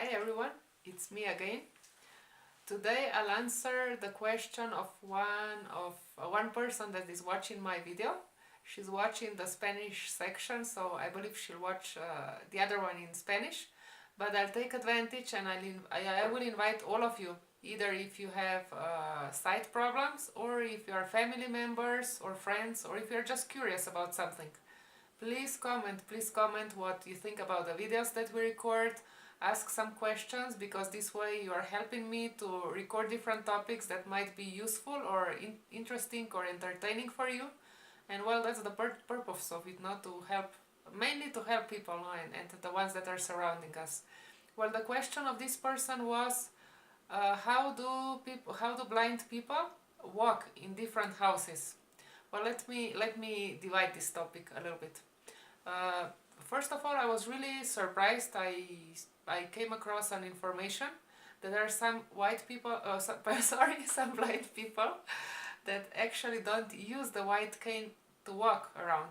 Hi everyone, it's me again. Today I'll answer the question of one person that is watching my video. She's watching the Spanish section, so I believe she'll watch the other one in Spanish. But I'll take advantage and I will invite all of you, either if you have sight problems or if you are family members or friends or if you're just curious about something. Please comment what you think about the videos that we record. Ask some questions, because this way you are helping me to record different topics that might be useful or interesting or entertaining for you. And well, that's the purpose of it, not to help, mainly to help people, no? and the ones that are surrounding us. Well, the question of this person was, how do blind people walk in different houses? Well, let me divide this topic a little bit. Uh, First of all, I was really surprised. I came across an information that there are some white people, some blind people that actually don't use the white cane to walk around,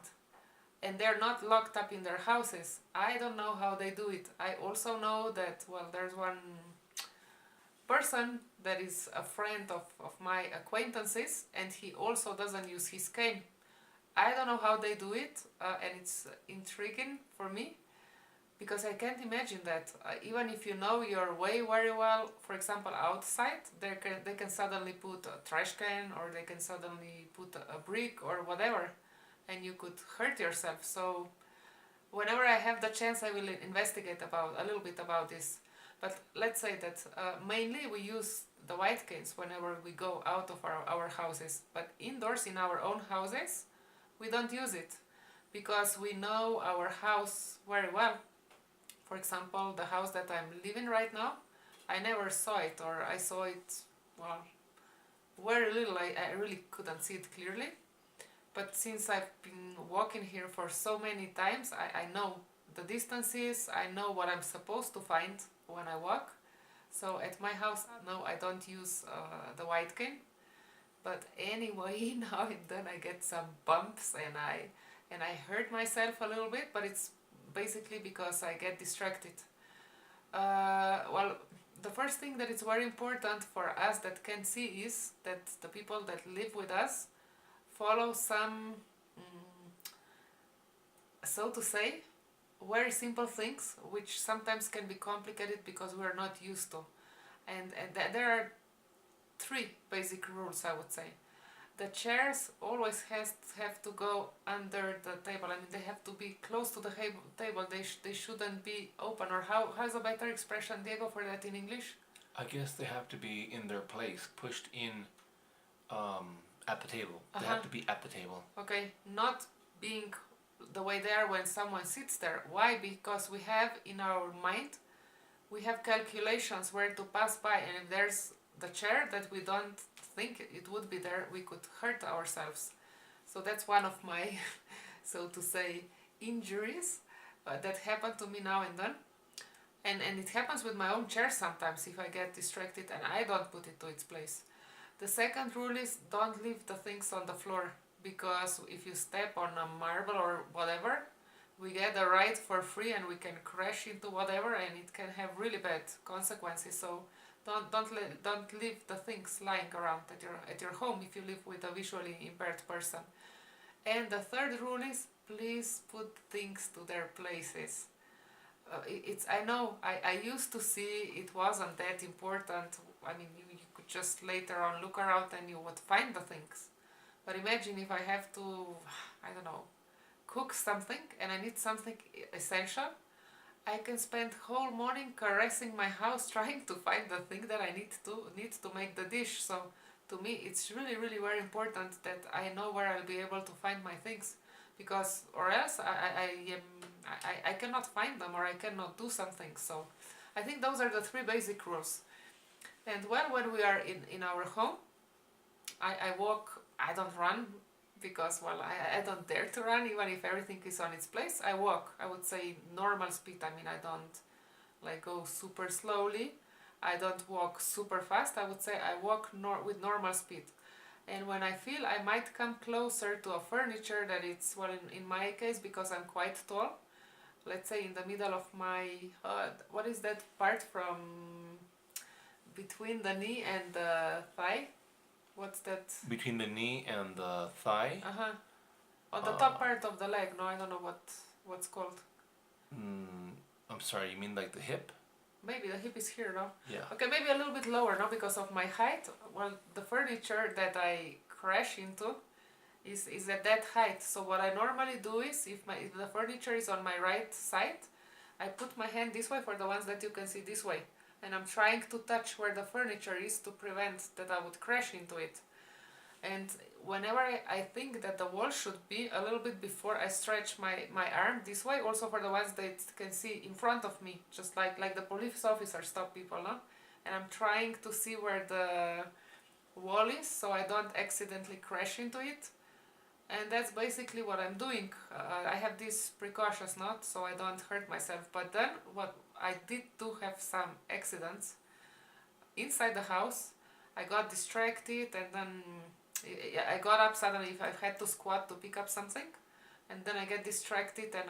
and they're not locked up in their houses. I don't know how they do it. I also know that, well, there's one person that is a friend of my acquaintances, and he also doesn't use his cane. I don't know how they do it, and it's intriguing for me, because I can't imagine that. Even if you know your way very well, for example, outside, they can suddenly put a trash can, or they can suddenly put a brick or whatever, and you could hurt yourself. So whenever I have the chance, I will investigate a little bit about this. But let's say that mainly we use the white canes whenever we go out of our houses. But indoors, in our own houses, we don't use it, because we know our house very well. For example, the house that I'm living right now, I never saw it, or I saw it, well, very little. I really couldn't see it clearly. But since I've been walking here for so many times, I know the distances, I know what I'm supposed to find when I walk. So at my house, no, I don't use the white cane. But anyway, now and then I get some bumps, and I hurt myself a little bit, but it's basically because I get distracted. Well, the first thing that is very important for us that can see is that the people that live with us follow some, so to say, very simple things, which sometimes can be complicated because we are not used to. And there are three basic rules, I would say. The chairs always have to go under the table. I mean, they have to be close to the table. They shouldn't be open. Or how's a better expression, Diego, for that in English? I guess they have to be in their place, pushed in at the table. They have to be at the table. Okay, not being the way they are when someone sits there. Why? Because we have in our mind, we have calculations where to pass by, and if there's the chair that we don't think it would be there, we could hurt ourselves. So that's one of my, so to say, injuries that happen to me now and then. And it happens with my own chair sometimes, if I get distracted and I don't put it to its place. The second rule is, don't leave the things on the floor, because if you step on a marble or whatever, we get a ride for free and we can crash into whatever, and it can have really bad consequences. So don't leave the things lying around at your home if you live with a visually impaired person. And the third rule is, please put things to their places. I know I used to see it wasn't that important. I mean, you could just later on look around and you would find the things. But imagine if I have to, I don't know, cook something and I need something essential. I can spend whole morning caressing my house trying to find the thing that I need to make the dish. So to me, it's really very important that I know where I'll be able to find my things, because or else I cannot find them, or I cannot do something. So I think those are the three basic rules. And well, when we are in our home, I walk. I don't run, because, well, I don't dare to run. Even if everything is on its place, I walk, I would say, normal speed. I mean, I don't like go super slowly, I don't walk super fast. I would say I walk with normal speed. And when I feel I might come closer to a furniture that it's, well, in my case, because I'm quite tall, let's say in the middle of my, what is that part from between the knee and the thigh? What's that? Between the knee and the thigh. Uh-huh. On the top part of the leg. No, I don't know what's called. I'm sorry, you mean like the hip? Maybe the hip is here, no? Yeah. Okay, maybe a little bit lower, no? Because of my height. Well, the furniture that I crash into is at that height. So what I normally do is, if the furniture is on my right side, I put my hand this way for the ones that you can see this way. And I'm trying to touch where the furniture is to prevent that I would crash into it. And whenever I think that the wall should be a little bit before I stretch my arm this way, also for the ones that can see in front of me, just like the police officer stop people, no? And I'm trying to see where the wall is so I don't accidentally crash into it. And that's basically what I'm doing. I have these precautions, not so I don't hurt myself. But then what I did do have some accidents inside the house. I got distracted and then I got up suddenly if I had to squat to pick up something, and then I get distracted and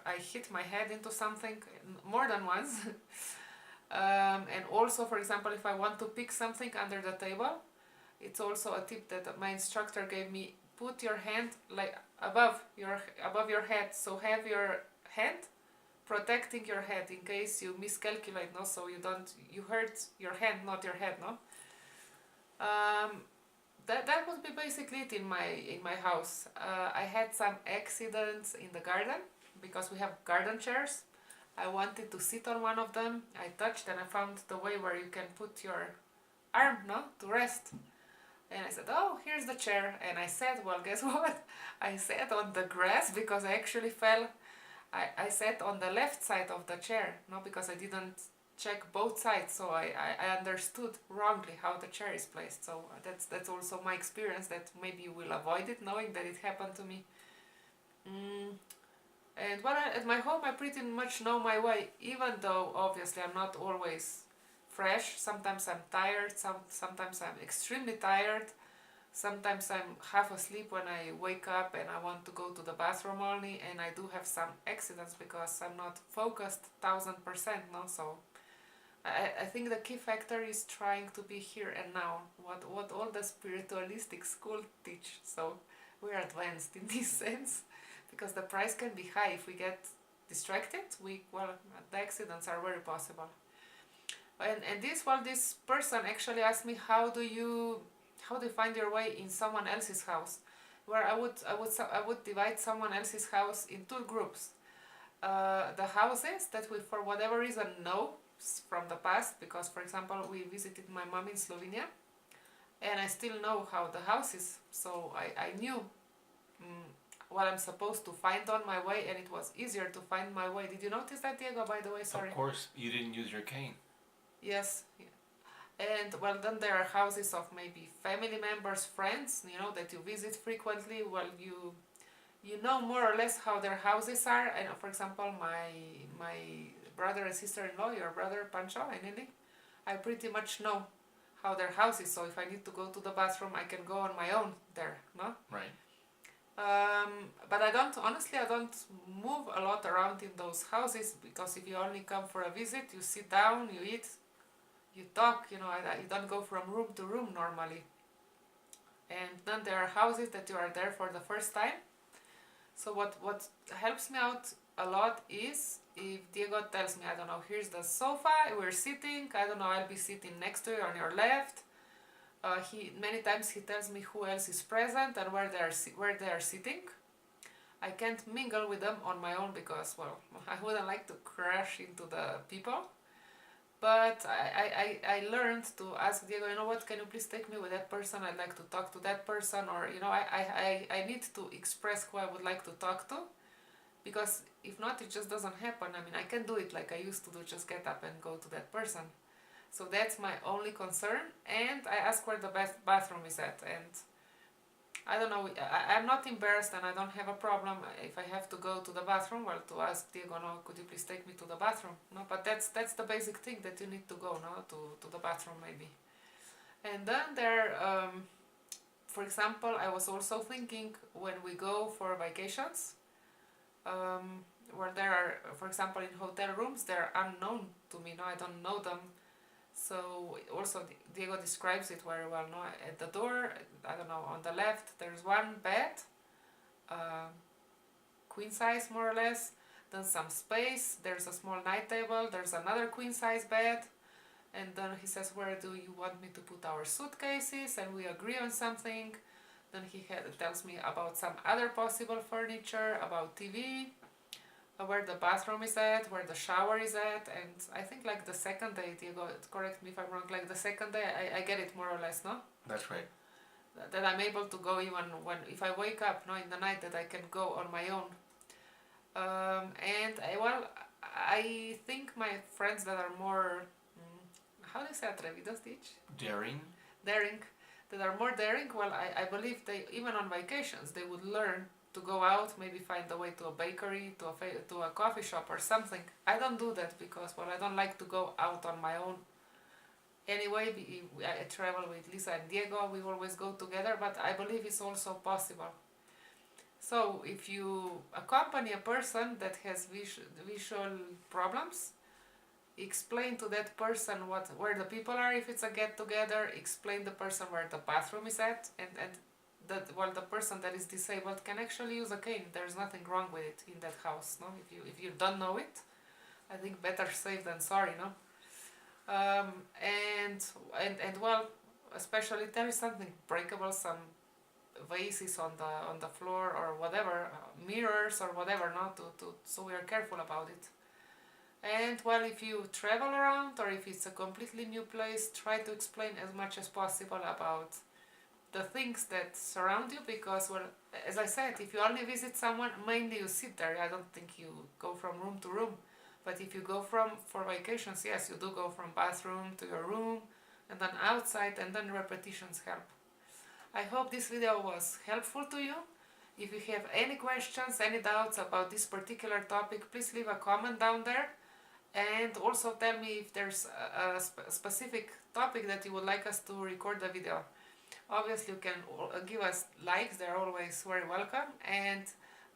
I hit my head into something more than once. And also, for example, if I want to pick something under the table, it's also a tip that my instructor gave me. Put your hand like above your head, so have your hand protecting your head in case you miscalculate, no? So you hurt your hand, not your head, no? That would be basically it in my house. I had some accidents in the garden because we have garden chairs. I wanted to sit on one of them. I touched and I found the way where you can put your arm, no, to rest. And I said, oh, here's the chair. And I said, well, guess what? I sat on the grass because I actually fell. I sat on the left side of the chair, no, because I didn't check both sides, so I understood wrongly how the chair is placed. So that's also my experience, that maybe you will avoid it knowing that it happened to me. And when at my home I pretty much know my way, even though obviously I'm not always fresh. Sometimes I'm tired, sometimes I'm extremely tired, sometimes I'm half asleep when I wake up and I want to go to the bathroom only, and I do have some accidents because I'm not focused 1000%, no? So I think the key factor is trying to be here and now, what all the spiritualistic school teach. So we're advanced in this sense, because the price can be high if we get distracted. The accidents are very possible. And this person actually asked me, how do you find your way in someone else's house? Where I would divide someone else's house in two groups. The houses that we for whatever reason know from the past, because for example we visited my mom in Slovenia and I still know how the house is, so I knew what I'm supposed to find on my way, and it was easier to find my way. Did you notice that, Diego, by the way? Sorry. Of course, you didn't use your cane. Yes. And well, then there are houses of maybe family members, friends, that you visit frequently. Well, you know more or less how their houses are. And for example, my brother and sister-in-law, your brother Pancho and Nelly, I pretty much know how their house is. So if I need to go to the bathroom, I can go on my own there, no? Right. But I don't move a lot around in those houses, because if you only come for a visit, you sit down, you eat, you talk, you don't go from room to room normally. And then there are houses that you are there for the first time. So what helps me out a lot is if Diego tells me, I don't know, here's the sofa, we're sitting, I don't know, I'll be sitting next to you on your left. Many times he tells me who else is present and where they are sitting. I can't mingle with them on my own because, well, I wouldn't like to crash into the people. But I learned to ask Diego, what, can you please take me with that person? I'd like to talk to that person. Or, I need to express who I would like to talk to. Because if not, it just doesn't happen. I mean, I can do it like I used to do, just get up and go to that person. So that's my only concern. And I ask where the best bathroom is at. And I don't know, I'm not embarrassed and I don't have a problem if I have to go to the bathroom, well, to ask Diego, no, could you please take me to the bathroom? No, but that's the basic thing, that you need to go, no, to the bathroom maybe. And then for example, I was also thinking, when we go for vacations, where there are, for example, in hotel rooms, they're unknown to me. No, I don't know them. So also Diego describes it very well. No, at the door, I don't know, on the left there's one bed, uh, queen size more or less. Then some space. There's a small night table. There's another queen size bed. And then he says, where do you want me to put our suitcases? And we agree on something. Then he tells me about some other possible furniture, about TV, where the bathroom is at, where the shower is at. And I think like the second day, Diego, correct me if I'm wrong, like the second day I get it more or less, no? That's right. That I'm able to go even when, if I wake up, no, in the night, that I can go on my own. And I think my friends that are more, how do you say atrevidos, Dich? Daring. Daring, that are more daring, well, I believe they, even on vacations, they would learn to go out, maybe find a way to a bakery, to a coffee shop or something. I don't do that because, well, I don't like to go out on my own. Anyway, I travel with Lisa and Diego, we always go together, but I believe it's also possible. So if you accompany a person that has visual problems, explain to that person where the people are if it's a get together, explain the person where the bathroom is at, and that, well, the person that is disabled can actually use a cane. There's nothing wrong with it in that house, no? If you don't know it, I think better safe than sorry, no? And well, especially if there is something breakable, some vases on the floor or whatever, mirrors or whatever, no? So we are careful about it. And well, if you travel around or if it's a completely new place, try to explain as much as possible about the things that surround you, because, well, as I said, if you only visit someone, mainly you sit there. I don't think you go from room to room. But if you go for vacations, yes, you do go from bathroom to your room and then outside, and then repetitions help. I hope this video was helpful to you. If you have any questions, any doubts about this particular topic, please leave a comment down there. And also tell me if there's a specific topic that you would like us to record the video. Obviously you can give us likes, they're always very welcome. And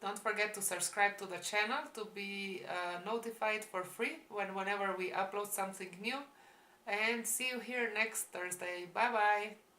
don't forget to subscribe to the channel to be notified for free whenever we upload something new. And see you here next Thursday. Bye bye!